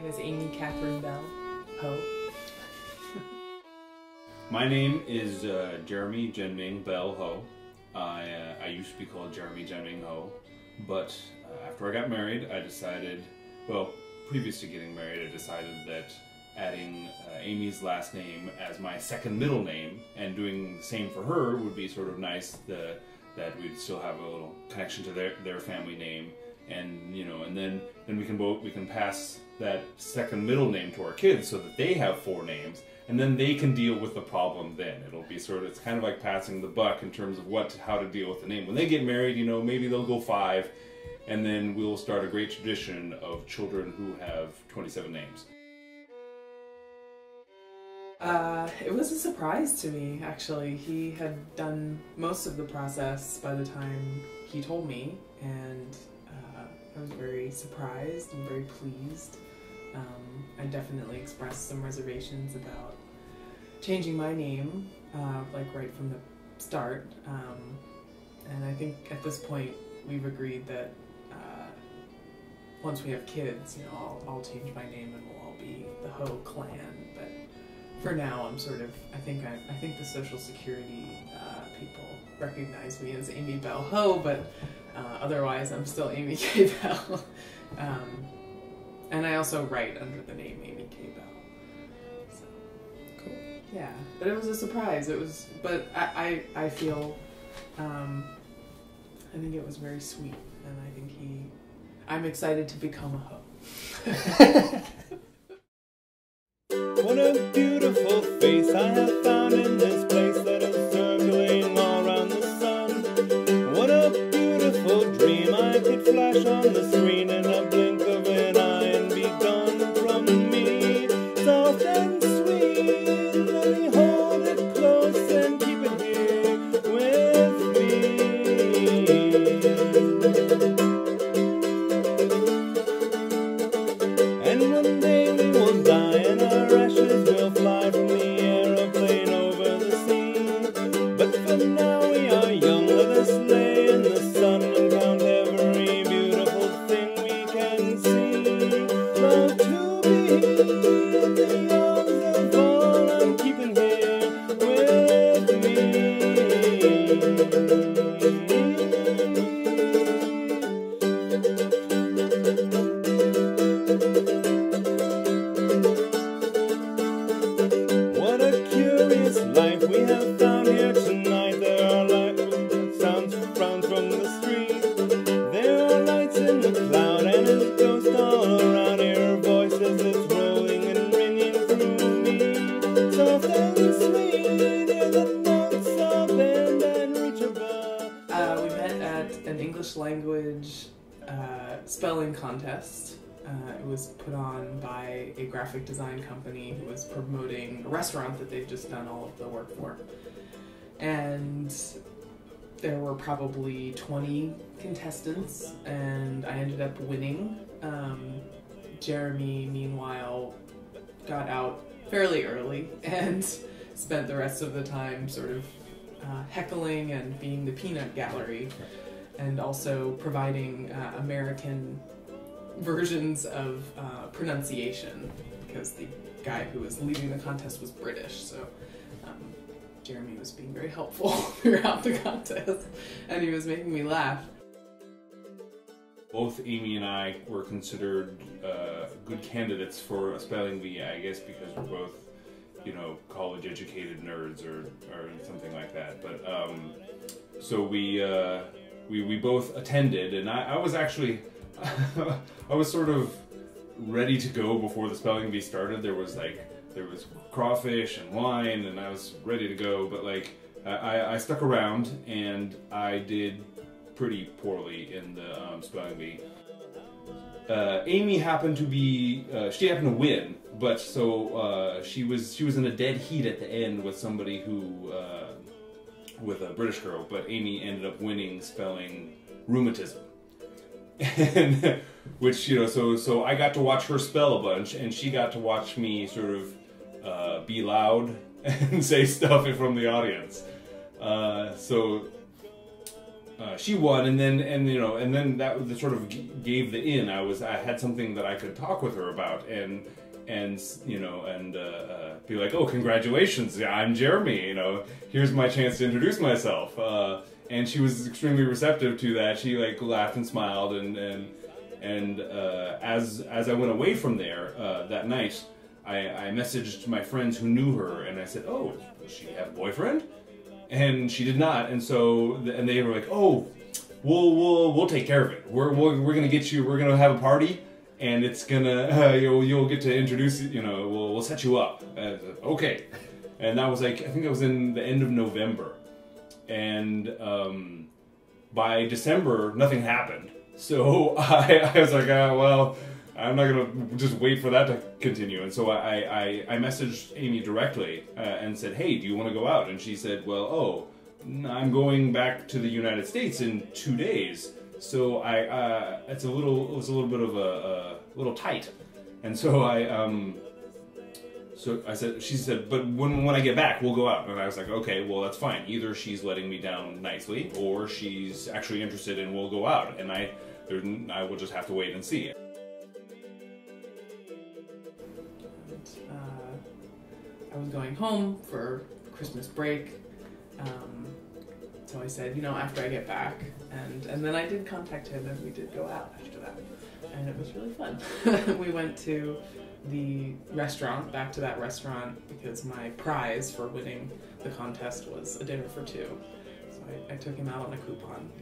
name is Amy Catherine Bell Ho. My name is Jeramy Jenming Bell Ho. I used to be called Jeramy Jenming Ho, but after I got married, I decided, well, previous to getting married, I decided that adding Amy's last name as my second middle name and doing the same for her would be sort of nice, that we'd still have a little connection to their family name, and you know, and then we can pass that second middle name to our kids so that they have 4 names, and then they can deal with the problem then. It'll be it's kind of like passing the buck in terms of how to deal with the name. When they get married, you know, maybe they'll go 5, and then we'll start a great tradition of children who have 27 names. It was a surprise to me, actually. He had done most of the process by the time he told me, and I was very surprised and very pleased. I definitely expressed some reservations about changing my name, like right from the start. And I think at this point we've agreed that once we have kids, you know, I'll change my name and we'll all be the Ho clan. But for now, I'm sort of, I think the Social Security people recognize me as Amy Bell Ho, but otherwise I'm still Amy K. Bell. And I also write under the name Amy K. Bell. So, cool. Yeah, but it was a surprise. But I feel, I think it was very sweet, and I think I'm excited to become a Ho. What a beautiful face I have found in this place that is circling all around the sun. What a beautiful dream I could flash on the screen in a blink of an eye and be gone from me. Soft and sweet, let me hold it close and keep it here with me. And one day we will die and our ashes will fly from the aeroplane over the sea. But for now we are young, let us lay in the sun and count every beautiful thing we can see. Love to be in the arms of all I'm keeping here with me. What a curious life we have found here tonight. There are sounds from the street. There are lights in the cloud and a ghost all around. Hear voices that's rolling and ringing through me. Soft and sweet, hear the notes of bend and reach above. We met at an English language spelling contest. It was put on by a graphic design company who was promoting a restaurant that they've just done all of the work for. And there were probably 20 contestants, and I ended up winning. Jeramy, meanwhile, got out fairly early and spent the rest of the time sort of heckling and being the peanut gallery, and also providing American versions of pronunciation, because the guy who was leading the contest was British, so Jeramy was being very helpful throughout the contest, and he was making me laugh. Both Amy and I were considered good candidates for a spelling bee, I guess, because we're both, you know, college-educated nerds or something like that. But so we both attended, and I was actually I was sort of ready to go before the spelling bee started. There was crawfish and wine, and I was ready to go. But like I stuck around, and I did pretty poorly in the spelling bee. Amy happened to be she happened to win, but so she was in a dead heat at the end with somebody who with a British girl. But Amy ended up winning spelling rheumatism. And which, you know, so I got to watch her spell a bunch, and she got to watch me sort of be loud and say stuff from the audience. So she won, and then that was the sort of gave the in. I had something that I could talk with her about, and be like, oh, congratulations, I'm Jeramy. Here's my chance to introduce myself. And she was extremely receptive to that. She like laughed and smiled, and as I went away from there that night, I messaged my friends who knew her, and I said, oh, does she have a boyfriend? And she did not, and they were like, oh, we'll take care of it. We're gonna get you. We're gonna have a party, and it's gonna you'll get to introduce. We'll set you up. And I said, okay, and that was like, I think that was in the end of November, and by December nothing happened. So I was like, well, I'm not gonna just wait for that to continue. And so I messaged Amy directly and said, hey, do you want to go out? And she said, well, I'm going back to the United States in 2 days, so it was a little bit of a little tight. And so she said, but when I get back, we'll go out. And I was like, okay, well, that's fine. Either she's letting me down nicely, or she's actually interested and we'll go out. And I will just have to wait and see. I was going home for Christmas break, so I said, after I get back, and then I did contact him, and we did go out after that, and it was really fun. We went to the restaurant, back to that restaurant, because my prize for winning the contest was a dinner for two, so I took him out on a coupon.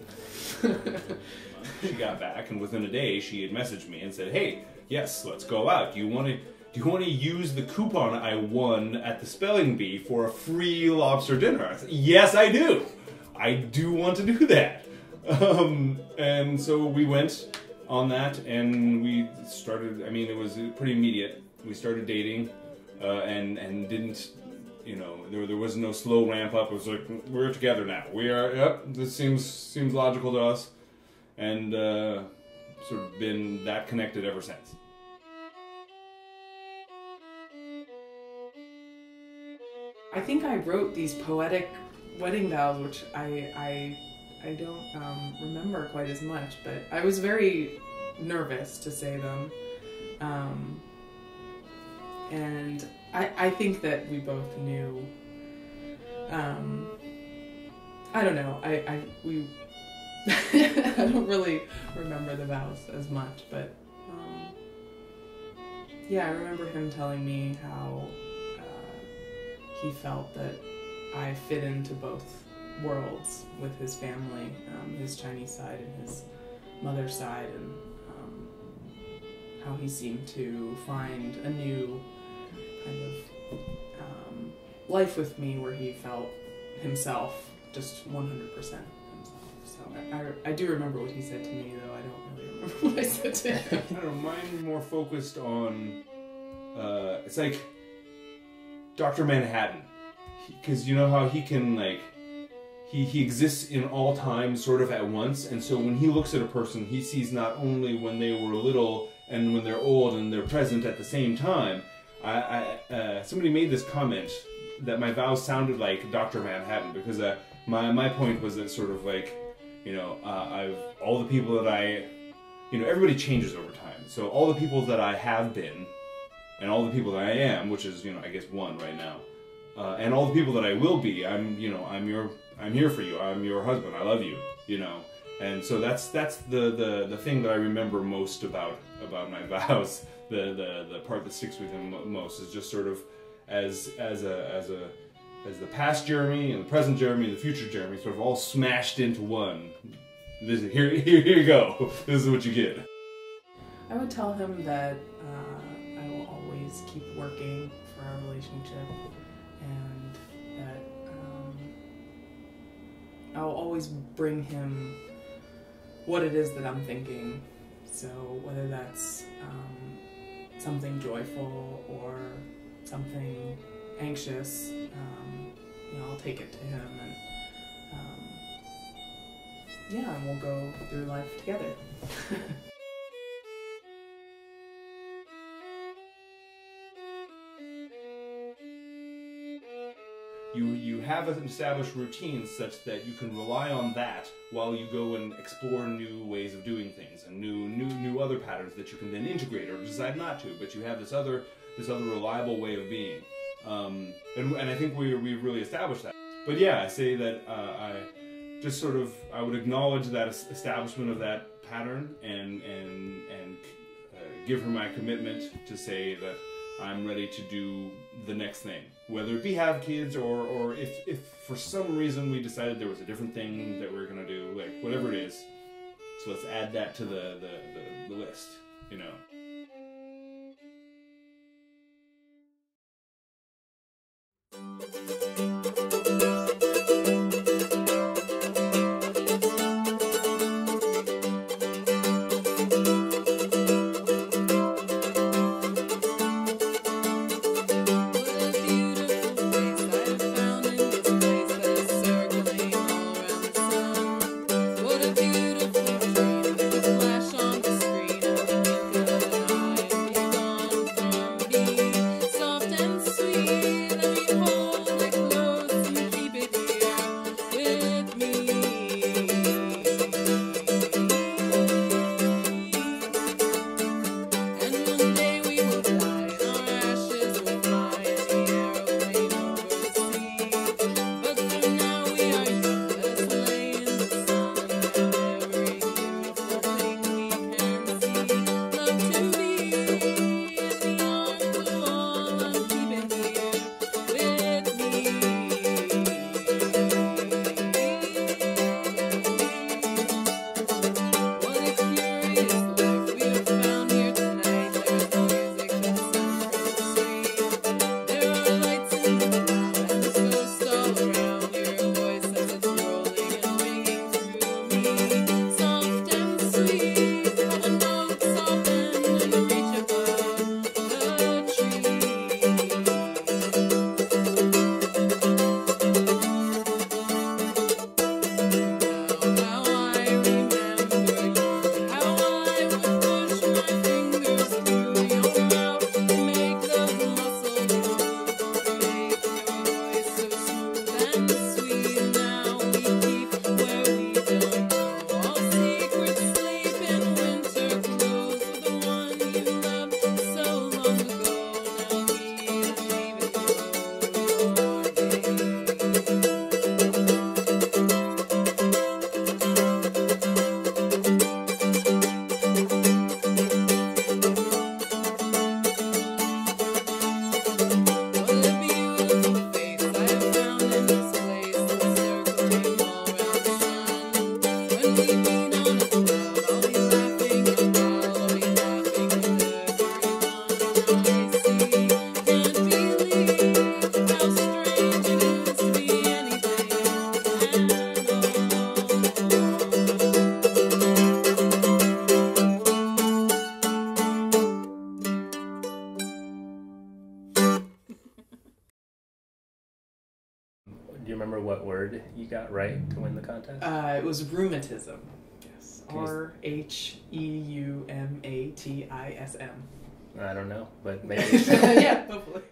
She got back, and within a day, she had messaged me and said, hey, yes, let's go out. Do you want to use the coupon I won at the spelling bee for a free lobster dinner? I said, yes, I do. I do want to do that. And so we went on that, and we started, it was pretty immediate. We started dating, and didn't, there was no slow ramp up. It was like, we're together now. We are, yep, this seems logical to us. And sort of been that connected ever since. I think I wrote these poetic wedding vows, which I don't remember quite as much, but I was very nervous to say them. And I think that we both knew, I don't know, we I don't really remember the vows as much, but yeah, I remember him telling me how he felt that I fit into both worlds with his family, his Chinese side and his mother's side, and how he seemed to find a new kind of life with me where he felt himself, just 100% himself. So I do remember what he said to me, though I don't really remember what I said to him. I don't know, mine more focused on, it's like Dr. Manhattan, because you know how he can, like, he exists in all time sort of at once, and so when he looks at a person, he sees not only when they were little and when they're old and they're present at the same time. Somebody made this comment that my vows sounded like Dr. Manhattan, because my point was that sort of like, all the people that everybody changes over time, so all the people that I have been, and all the people that I am, which is, I guess one right now, and all the people that I will be, I'm here for you, I'm your husband, I love you, and so that's the thing that I remember most about my vows. The part that sticks with him most is just sort of as the past Jeramy and the present Jeramy and the future Jeramy sort of all smashed into one. Here you go. This is what you get. I would tell him that I will always keep working for our relationship, and that I'll always bring him what it is that I'm thinking. So whether that's something joyful or something anxious, I'll take it to him, and we'll go through life together. you have an established routine such that you can rely on that while you go and explore new ways of doing things and new other patterns that you can then integrate or decide not to. But you have this other reliable way of being, and I think we've really established that. But yeah, I say that I would acknowledge that establishment of that pattern and give her my commitment to say that I'm ready to do the next thing, whether it be have kids or if for some reason we decided there was a different thing that we're gonna do, like whatever it is. So let's add that to the list, you know. Do you remember what word you got right to win the contest? It was rheumatism. Yes. Can you- RHEUMATISM. I don't know, but maybe. Yeah, hopefully.